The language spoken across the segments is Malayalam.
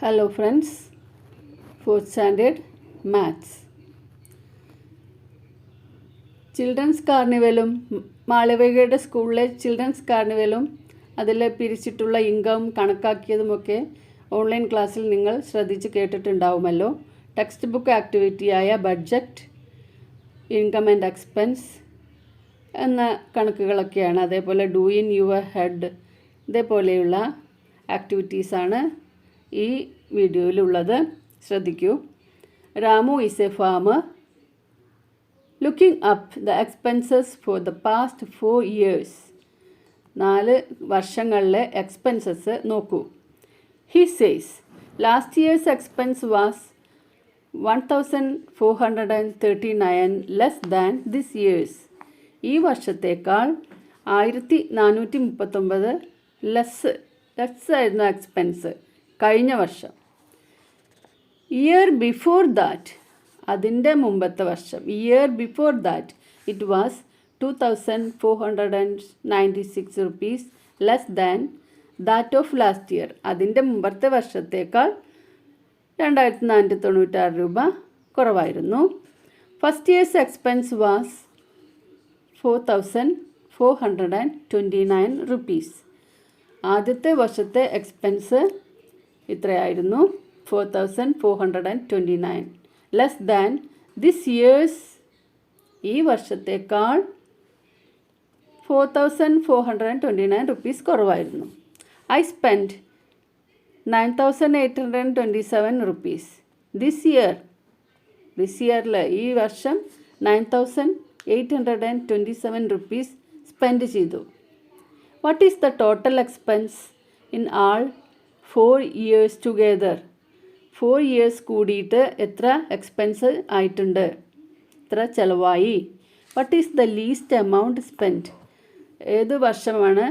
Hello friends, 4th standard Maths. Children's കാർണിവലും മാളവികയുടെ സ്കൂളിലെ ചിൽഡ്രൻസ് കാർണിവലും അതിൽ പിരിച്ചിട്ടുള്ള ഇൻകം കണക്കാക്കിയതുമൊക്കെ ഓൺലൈൻ ക്ലാസ്സിൽ നിങ്ങൾ ശ്രദ്ധിച്ച് കേട്ടിട്ടുണ്ടാവുമല്ലോ. ടെക്സ്റ്റ് ബുക്ക് ആക്ടിവിറ്റിയായ ബഡ്ജറ്റ്, ഇൻകം ആൻഡ് എക്സ്പെൻസ് എന്ന കണക്കുകളൊക്കെയാണ്. അതേപോലെ ഡു ഇൻ യുവർ ഹെഡ് ഇതേപോലെയുള്ള ആക്ടിവിറ്റീസാണ് ഈ വീഡിയോയിലുള്ളത്. ശ്രദ്ധിക്കൂ. Ramu is A farmer looking up the expenses for the past 4 years. 4 വർഷങ്ങളിലെ എക്സ്പെൻസസ് നോക്കൂ. He says last years expense was 1439 less than this year's. ഈ വർഷത്തേക്കാൾ 1439 ലെസ് ആയിരുന്നു എക്സ്പെൻസ് കഴിഞ്ഞ വർഷം. ഇയർ ബിഫോർ ദാറ്റ്, അതിൻ്റെ മുമ്പത്തെ വർഷം, year before that it was 2496 rupees less than that of last year. അതിൻ്റെ മുമ്പത്തെ വർഷത്തേക്കാൾ 2496 രൂപ കുറവായിരുന്നു. First year's expense was 4429 rupees. ആദ്യത്തെ വർഷത്തെ എക്സ്പെൻസ് ഇത്രയായിരുന്നു, 4429 ലെസ് ദാൻ ദിസ് ഇയേഴ്സ്. ഈ വർഷത്തേക്കാൾ 4429 rupees കുറവായിരുന്നു. ഐ സ്പെൻഡ് 9827 rupees ദിസ് ഇയറിൽ ഈ വർഷം 9827 rupees സ്പെൻഡ് ചെയ്തു. What is the total expense in all 4 years together? 4 years കൂടിയിട്ട് എത്ര എക്സ്പെൻസ് ആയിട്ടുണ്ട്, എത്ര ചിലവായി? What is the least amount spend? ഏത് വർഷമാണ്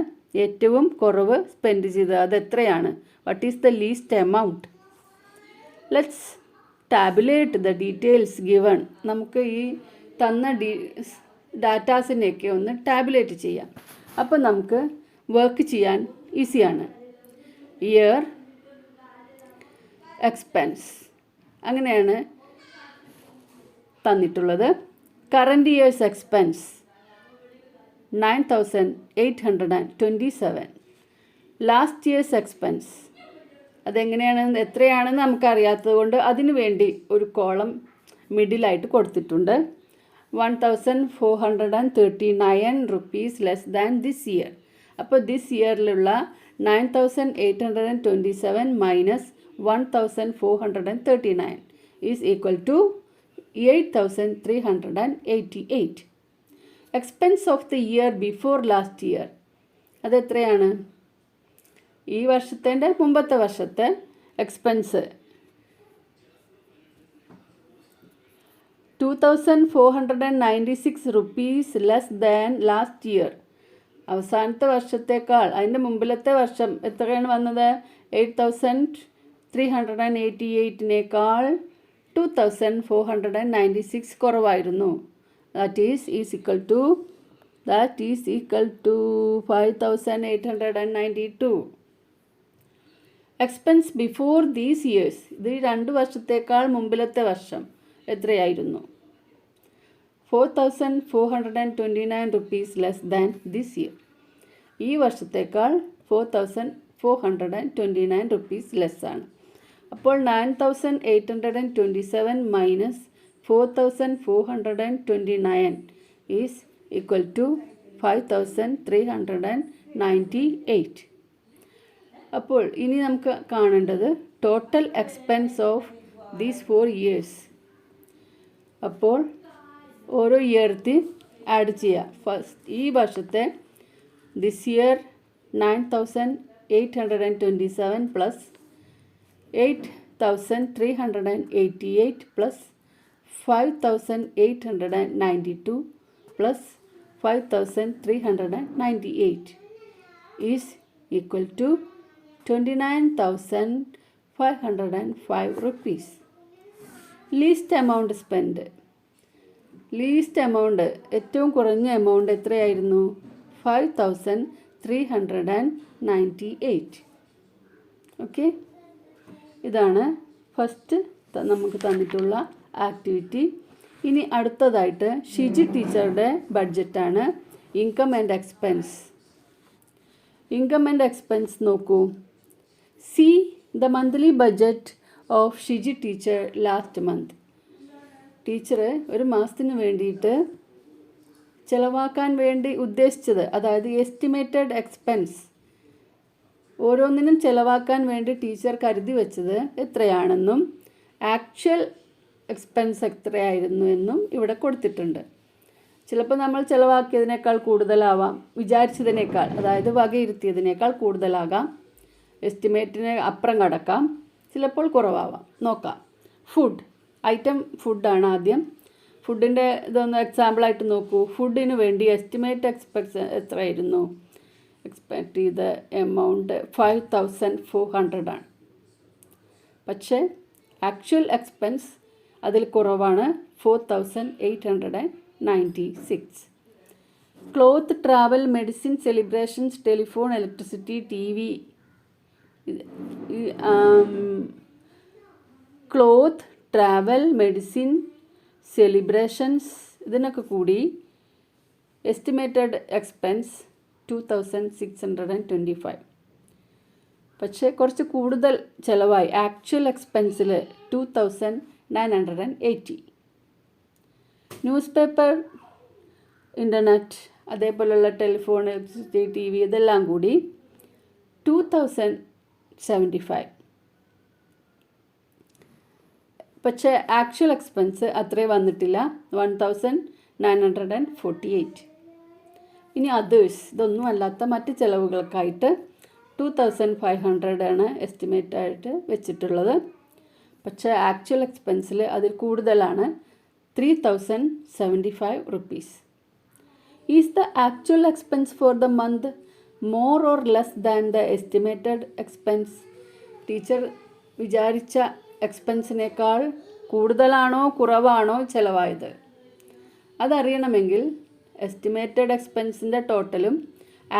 ഏറ്റവും കുറവ് സ്പെൻഡ് ചെയ്തത്, അതെത്രയാണ്? What is the least amount? Let's tabulate the details given. നമുക്ക് ഈ തന്ന ഡാറ്റാസിനെയൊക്കെ ഒന്ന് ടാബുലേറ്റ് ചെയ്യാം. അപ്പോൾ നമുക്ക് വർക്ക് ചെയ്യാൻ ഈസിയാണ്. ഇയർ, എക്സ്പെൻസ് അങ്ങനെയാണ് തന്നിട്ടുള്ളത്. Current years expense 9827. Last years expense അതെങ്ങനെയാണ്, എത്രയാണെന്ന് നമുക്കറിയാത്തത് കൊണ്ട് അതിനു വേണ്ടി ഒരു കോളം മിഡിലായിട്ട് കൊടുത്തിട്ടുണ്ട്. 1439 rupees less than this year. അപ്പോൾ ദിസ് ഇയറിലുള്ള 9827 minus 1439 is equal to 8388. Expense of the year before last year അതെത്രയാണ്? ഈ വർഷത്തിൻ്റെ മുമ്പത്തെ വർഷത്തെ expense 2496 rupees less than last year. അവസാനത്തെ വർഷത്തേക്കാൾ, അതിൻ്റെ മുമ്പിലത്തെ വർഷം എത്രയാണ് വന്നത്? 8388നേക്കാൾ 2496 കുറവായിരുന്നു. That is equal to 5892. Expense before these years, ഇത് 2 വർഷത്തേക്കാൾ മുമ്പിലത്തെ വർഷം എത്രയായിരുന്നു? 4429 rupees less than this year. ഈ വർഷത്തേക്കാൾ 4429 rupees ലെസ് ആണ്. അപ്പോൾ 9827 മൈനസ് 4429 ഈസ് ഈക്വൽ ടു 5398. അപ്പോൾ ഇനി നമുക്ക് കാണേണ്ടത് total expense of these 4 years. അപ്പോൾ ഓരോ ഇയർത്തി ആഡ് ചെയ്യുക. ഫസ്റ്റ് ഈ വർഷത്തെ this year 9827 plus 8388 plus 5892 plus 5398 is equal to 29,505 rupees. Least amount spend. Least amount, ഏറ്റവും കുറഞ്ഞ എമൗണ്ട് എത്രയായിരുന്നു? 5398. ഓക്കെ. ഇതാണ് ഫസ്റ്റ് നമുക്ക് തന്നിട്ടുള്ള ആക്ടിവിറ്റി. ഇനി അടുത്തതായിട്ട് ഷിജി ടീച്ചറുടെ ബഡ്ജറ്റാണ് income and expense. Income and expense നോക്കൂ. See the monthly budget of Shiji teacher last month. Teacher ഒരു മാസത്തിന് വേണ്ടിയിട്ട് ചിലവാക്കാൻ വേണ്ടി ഉദ്ദേശിച്ചത്, അതായത് എസ്റ്റിമേറ്റഡ് എക്സ്പെൻസ്, ഓരോന്നിനും ചിലവാക്കാൻ വേണ്ടി ടീച്ചർ കരുതി വെച്ചത് എത്രയാണെന്നും ആക്ച്വൽ എക്സ്പെൻസ് എത്രയായിരുന്നു എന്നും ഇവിടെ കൊടുത്തിട്ടുണ്ട്. ചിലപ്പോൾ നമ്മൾ ചിലവാക്കിയതിനേക്കാൾ കൂടുതലാവാം, വിചാരിച്ചതിനേക്കാൾ, അതായത് വകയിരുത്തിയതിനേക്കാൾ കൂടുതലാകാം, എസ്റ്റിമേറ്റിന് അപ്പുറം കടക്കാം, ചിലപ്പോൾ കുറവാവാം. നോക്കാം. ഫുഡ് ഐറ്റം ഫുഡാണ് ആദ്യം. ഫുഡിൻ്റെ ഇതൊന്ന് എക്സാമ്പിളായിട്ട് നോക്കൂ. ഫുഡിന് വേണ്ടി എസ്റ്റിമേറ്റ് എക്സ്പെൻസ് എത്രയായിരുന്നു? എക്സ്പെക്ട് ചെയ്ത എമൗണ്ട് 5400 ആണ്. പക്ഷേ ആക്ച്വൽ എക്സ്പെൻസ് അതിൽ കുറവാണ്, 4896. Cloth, travel, medicine, celebrations, telephone, electricity, TV, cloth, travel, medicine, celebrations, ഇതിനൊക്കെ കൂടി എസ്റ്റിമേറ്റഡ് എക്സ്പെൻസ് 2625. പക്ഷേ കുറച്ച് കൂടുതൽ ചിലവായി. ആക്ച്വൽ എക്സ്പെൻസിൽ 2980. ന്യൂസ് പേപ്പർ, ഇൻ്റർനെറ്റ്, അതേപോലെയുള്ള ടെലിഫോൺ, ഇലക്ട്രിസിറ്റി, TV ഇതെല്ലാം കൂടി 2075. പക്ഷേ ആക്ച്വൽ എക്സ്പെൻസ് അത്രേ വന്നിട്ടില്ല, 1948. ഇനി അതേഴ്സ്, ഇതൊന്നും അല്ലാത്ത മറ്റ് ചിലവുകൾക്കായിട്ട് 2500 ആണ് എസ്റ്റിമേറ്റ് ആയിട്ട് വെച്ചിട്ടുള്ളത്. പക്ഷേ ആക്ച്വൽ എക്സ്പെൻസിൽ അതിൽ കൂടുതലാണ്, 3075 rupees. Is the actual expense for the month more or less than the estimated expense? Teacher വിചാരിച്ച എക്സ്പെൻസിനേക്കാൾ കൂടുതലാണോ കുറവാണോ ചിലവായത്? അതറിയണമെങ്കിൽ എസ്റ്റിമേറ്റഡ് എക്സ്പെൻസിൻ്റെ ടോട്ടലും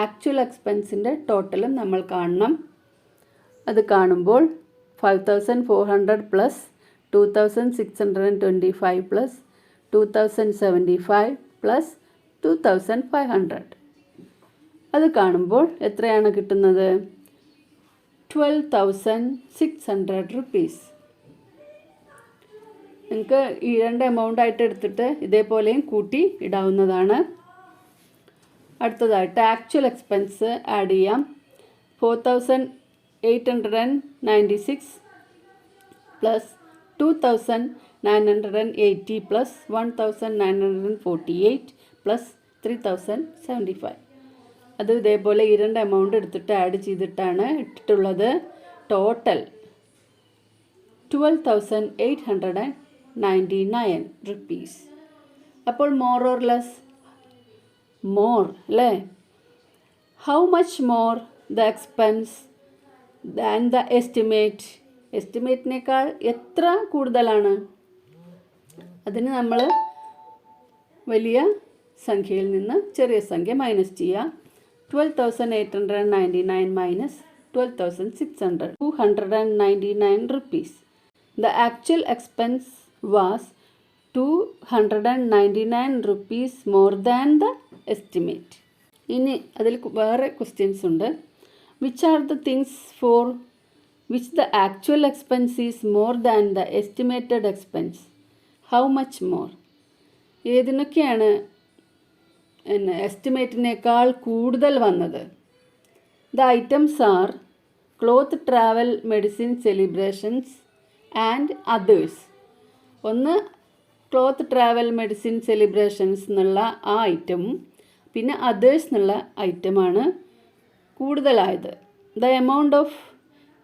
ആക്ച്വൽ എക്സ്പെൻസിൻ്റെ ടോട്ടലും നമ്മൾ കാണണം. അത് കാണുമ്പോൾ 5400 പ്ലസ് 2625 പ്ലസ് 2075 പ്ലസ് 2500, അത് കാണുമ്പോൾ എത്രയാണ് കിട്ടുന്നത്? 12,600 rupees. നിങ്ങൾക്ക് ഈ രണ്ട് എമൗണ്ട് ആയിട്ട് എടുത്തിട്ട് ഇതേപോലെയും കൂട്ടി ഇടാവുന്നതാണ്. അടുത്തതായിട്ട് ആക്ച്വൽ എക്സ്പെൻസ് ആഡ് ചെയ്യാം. 4896 പ്ലസ് 2980 പ്ലസ് 1948 പ്ലസ് 3075. അത് ഇതേപോലെ ഈ രണ്ട് എമൗണ്ട് എടുത്തിട്ട് ആഡ് ചെയ്തിട്ടാണ് ഇട്ടിട്ടുള്ളത്. Total 12,899 rupees. അപ്പോൾ മോർ ഓർ ലെസ്? മോർ അല്ലേ? How much more the expense than the estimate? എസ്റ്റിമേറ്റിനേക്കാൾ എത്ര കൂടുതലാണ്? അതിന് നമ്മൾ വലിയ സംഖ്യയിൽ നിന്ന് ചെറിയ സംഖ്യ മൈനസ് ചെയ്യുക. 12,899 minus 12,600, 299 rupees. The actual expense was 299 rupees more than the estimate. ഇനി അതിൽ വേറെ ക്വസ്റ്റ്യൻസ് ഉണ്ട്. Which are the things for which the actual expense is more than the estimated expense? How much more? ഏതിനൊക്കെയാണ് എസ്റ്റിമേറ്റിനേക്കാൾ കൂടുതൽ വന്നത്? The items are cloth, travel, medicine, celebrations and others. ഒന്ന് ക്ലോത്ത്, ട്രാവൽ, മെഡിസിൻ, സെലിബ്രേഷൻസ് എന്നുള്ള ആ ഐറ്റവും പിന്നെ അതേഴ്സ് എന്നുള്ള ഐറ്റമാണ് കൂടുതലായത്. The amount of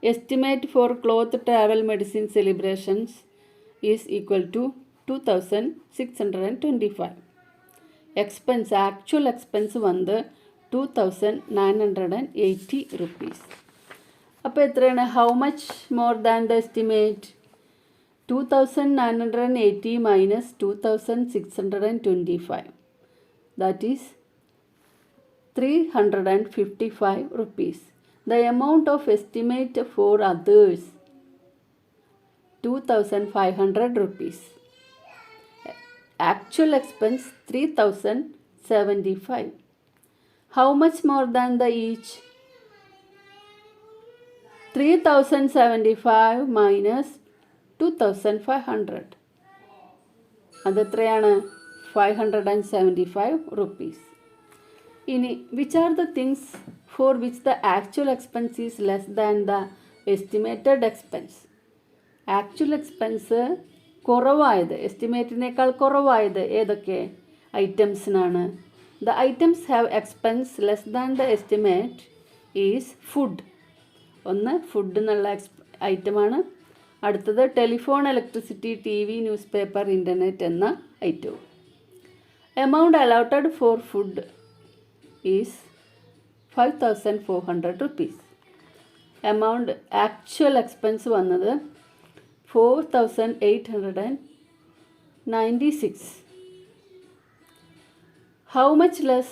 estimate for cloth, travel, medicine, celebrations is equal to 2625. Expense, actual expense വന്നത് 2980 rupees. അപ്പോൾ എത്രയാണ്? How much more than the estimate? 2980 minus 2625, that is 355 rupees. The amount of estimate for others 2,500 rupees. Actual expense 3,075. How much more than the each? 3,075 minus 2,500. അതെത്രയാണ്? 575 rupees. ഇനി which are the things for which the actual expense is less than the estimated expense? Actual expense കുറവായത്, എസ്റ്റിമേറ്റിനേക്കാൾ കുറവായത് ഏതൊക്കെ ഐറ്റംസിനാണ്? The items have expense less than the estimate is food. ഒന്ന് ഫുഡ് എന്നുള്ള ഐറ്റമാണ്. അടുത്തത് telephone, electricity, T V, news paper, internet എന്ന ഐറ്റവും. Amount allotted for food is 5,400 rupees. Amount actual expense വന്നത് 4,896. How much less?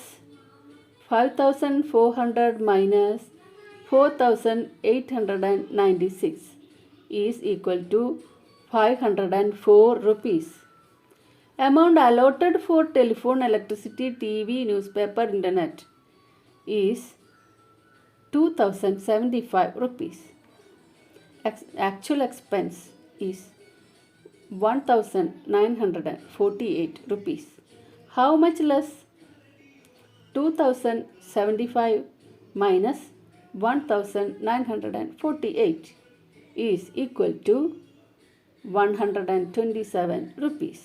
5,400 minus 4,896 is equal to 504 rupees. Amount allotted for telephone, electricity, TV, newspaper, internet is 2,075 rupees. Actual expense is 1,948 rupees. How much less? 2,075 minus 1,948 is equal to 127 rupees.